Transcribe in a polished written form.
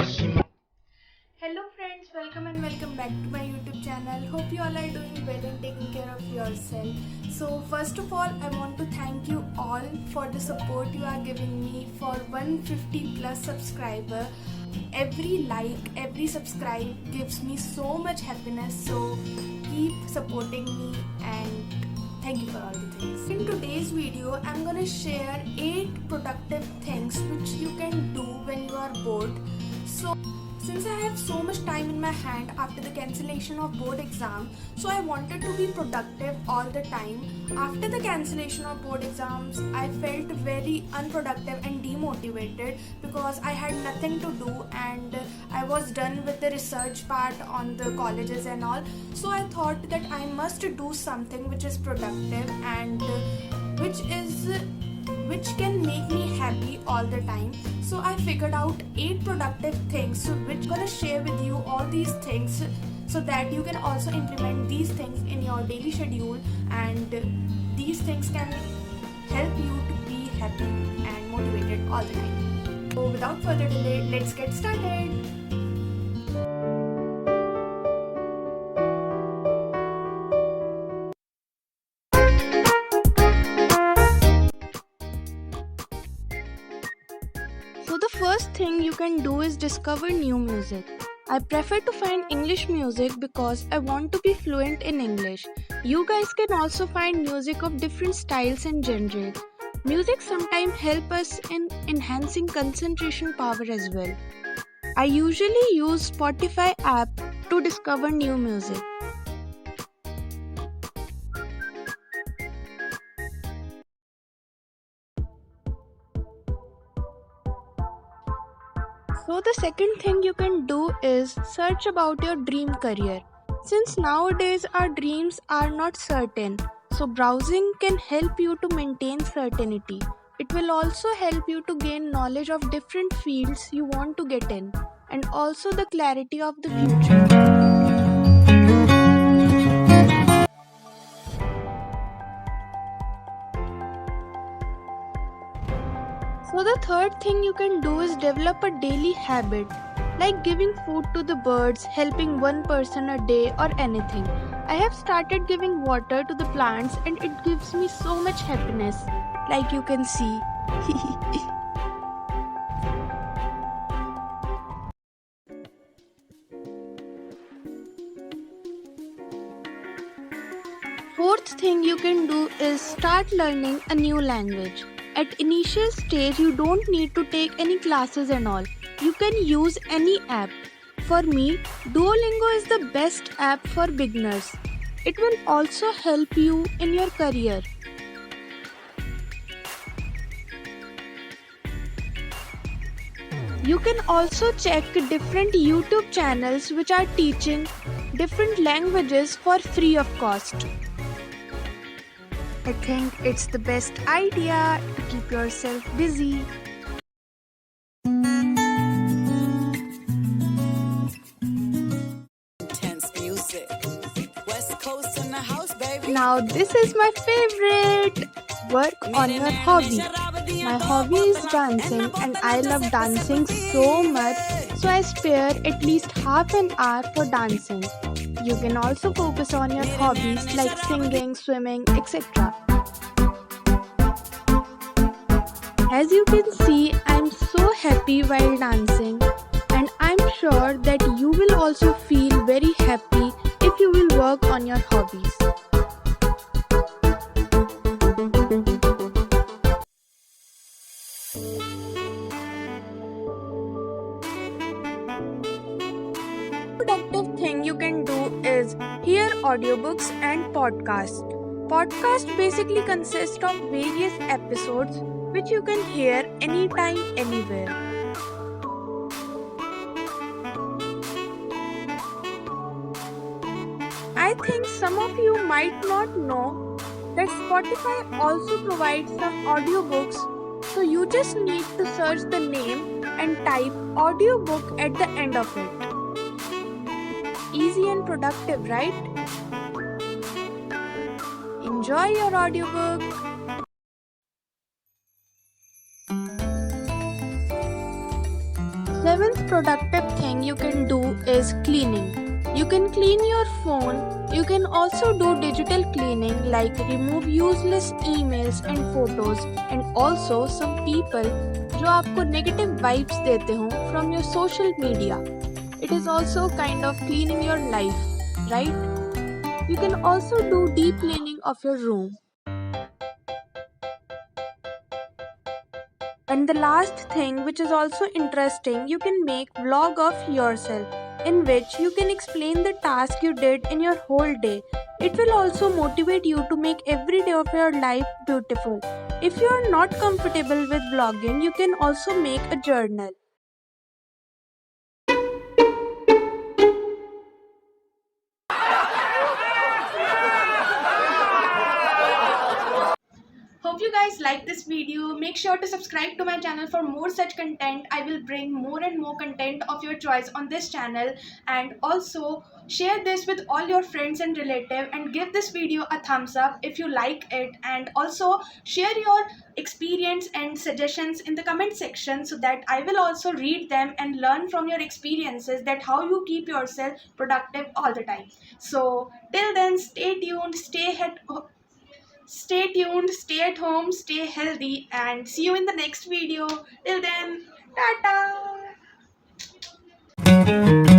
Hello friends, welcome back to my YouTube channel. Hope you all are doing well and taking care of yourself. So first of all, I want to thank you all for the support you are giving me for 150 plus subscriber. Every like, every subscribe gives me so much happiness. So keep supporting me and thank you for all the things. In today's video, I'm gonna share 8 productive things which you can do when you are bored. So since I have so much time in my hand after the cancellation of board exam, so I wanted to be productive all the time. After the cancellation of board exams, I felt very unproductive and demotivated because I had nothing to do and I was done with the research part on the colleges and all. So I thought that I must do something which is productive and which can make me happy all the time. So I figured out 8 productive things which I'm gonna share with you all these things so that you can also implement these things in your daily schedule and these things can help you to be happy and motivated all the time. So without further delay, let's get started. So the first thing you can do is discover new music. I prefer to find English music because I want to be fluent in English. You guys can also find music of different styles and genres. Music sometimes help us in enhancing concentration power as well. I usually use Spotify app to discover new music. So the second thing you can do is search about your dream career. Since nowadays our dreams are not certain, so browsing can help you to maintain certainty. It will also help you to gain knowledge of different fields you want to get in and also the clarity of the future. So the third thing you can do is develop a daily habit like giving food to the birds, helping one person a day or anything. I have started giving water to the plants and it gives me so much happiness like you can see. Fourth thing you can do is start learning a new language. At initial stage you don't need to take any classes and all. You can use any app. For me, Duolingo is the best app for beginners. It will also help you in your career. You can also check different YouTube channels which are teaching different languages for free of cost. I think it's the best idea to keep yourself busy. Intense music. West Coast in the house, baby. Now this is my favorite. Work on your hobby. My hobby is dancing and I love dancing so much, so I spare at least half an hour for dancing. You can also focus on your hobbies like singing, swimming, etc. As you can see, I'm so happy while dancing and I'm sure that you will also feel very happy if you will work on your hobbies. Productive thing you can do is hear audiobooks and podcasts. Podcast basically consist of various episodes which you can hear anytime, anywhere. I think some of you might not know that Spotify also provides some audiobooks, so you just need to search the name and type audiobook at the end of it. Easy and productive, right? Enjoy your audiobook. Seventh productive thing you can do is cleaning. You can clean your phone. You can also do digital cleaning like remove useless emails and photos, and also some people जो आपको negative vibes देते हो from your social media. It is also kind of cleaning your life, right? You can also do deep cleaning of your room. And the last thing, which is also interesting, you can make vlog of yourself in which you can explain the task you did in your whole day. It will also motivate you to make every day of your life beautiful. If you are not comfortable with vlogging, you can also make a journal. Hope you guys like this video. Make sure to subscribe to my channel for more such content. I will bring more and more content of your choice on this channel, and also share this with all your friends and relatives, and give this video a thumbs up if you like it, and also share your experience and suggestions in the comment section so that I will also read them and learn from your experiences that how you keep yourself productive all the time. So till then, stay tuned, stay tuned, stay at home, stay healthy, and see you in the next video. Till then, tata.